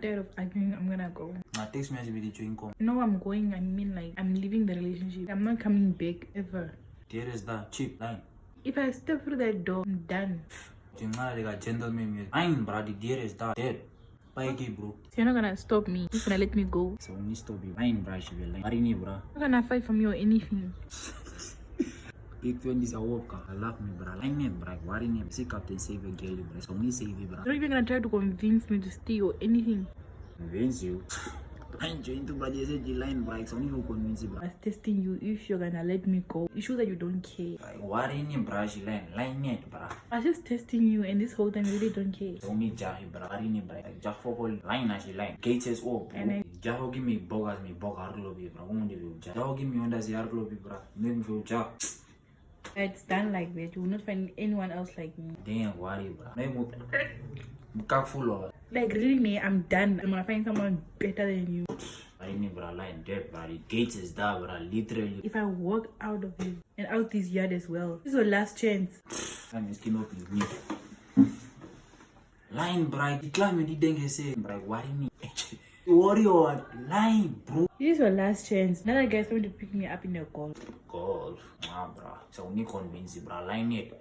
Tired of arguing, I'm gonna go. Text message with the income. No, I'm going. I mean, like, I'm leaving the relationship. I'm not coming back ever. There is that cheap line. If I step through that door, I'm done. Like a gentleman. I'm brother, there is that dead. Bye, bro. So you're not gonna stop me. You're gonna let me go. So we need to be fine, bro. She will like, Marini, bro. I'm not gonna fight for me or anything. Big 20 is a walker. I love me, bro. I need, bro. Worrying, see Captain Save a girl, bro. So we save you, bro. You're not even gonna try to convince me to stay or anything. Convince you? I'm trying to budget the line, bro. So only convince you, bro. I was testing you if you're gonna let me go. It shows that you don't care. Worrying, bro. She line it, bro. I was just testing you, and this whole time you really don't care. So me Jahi, bro. Worrying, bro. Like Jah for line as she line. Gates is open. And Jah give me bogas me bog harlobi, bro. Won't you, Jah? Jah give me under the harlobi, bro. Make me feel Jah. It's done like that. You will not find anyone else like me. Damn, worry, bro. Make me full of it. Like really, me, I'm done. I'm gonna find someone better than you. Worrying, bro. Line dead, bro. The gates is there, bro. Literally. If I walk out of here and out this yard as well, this is your last chance. I'm skin up with me. Line, bro. The climate the dengue say, bro. Worrying. Warrior, line, bro. This is your last chance. Another guy's going to pick me up in a call. God, bro. So we convince you, bro. Line it.